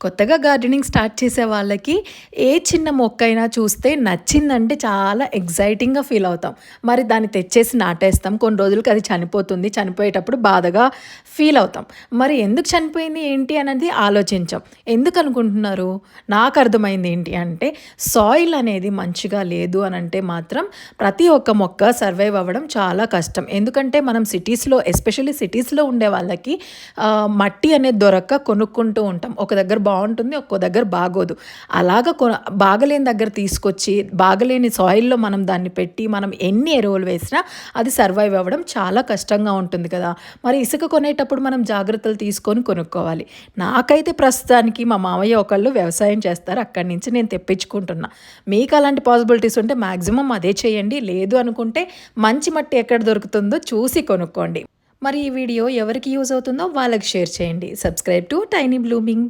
కొత్తగా gardening start చేసే వాళ్ళకి ఏ చిన్న మొక్కైనా చూస్తే నచ్చిందంటే చాలా ఎగ్జైటింగ్‌గా ఫీల్ అవుతాం. మరి దాన్ని తెచ్చేసి నాటేస్తాం. కొన్ని రోజులకి అది చనిపోతుంది. చనిపోయేటప్పుడు బాధగా ఫీల్ అవుతాం. మరి ఎందుకు చనిపోయింది ఏంటి అనేది ఆలోచించం. ఎందుకనుకుంటున్నారు? నాకు అర్థమైంది ఏంటి అంటే సాయిల్ అనేది మంచిగా లేదు అనంటే మాత్రం ప్రతి ఒక్క మొక్క సర్వైవ్ అవ్వడం చాలా కష్టం. ఎందుకంటే మనం సిటీస్‌లో ఎస్పెషల్లీ సిటీస్‌లో ఉండే వాళ్ళకి మట్టి అనేది దొరక్క కొనుక్కుంటూ ఉంటాం. ఒక దగ్గర బావుంటుంది. ఒక్కో దగ్గర బాగోదు. అలాగా బాగలేని దగ్గర తీసుకొచ్చి, బాగలేని సాయిల్‌లో మనం దాన్ని పెట్టి, మనం ఎన్ని ఎరువులు వేసినా అది సర్వైవ్ అవ్వడం చాలా కష్టంగా ఉంటుంది కదా! మరి ఇసుక కొనేటప్పుడు మనం జాగ్రత్తలు తీసుకొని కొనుక్కోవాలి. నాకైతే ప్రస్తుతానికి మా మామయ్య ఒకళ్ళు వ్యవసాయం చేస్తారు. అక్కడి నుంచి నేను తెప్పించుకుంటున్నా. మీకు అలాంటి పాసిబిలిటీస్ ఉంటే మాక్సిమం అదే చేయండి. లేదు అనుకుంటే మంచి మట్టి ఎక్కడ దొరుకుతుందో చూసి కొనుక్కోండి. మరి ఈ వీడియో ఎవరికి యూజ్ అవుతుందో వాళ్ళకి షేర్ చేయండి. Subscribe to tiny blooming.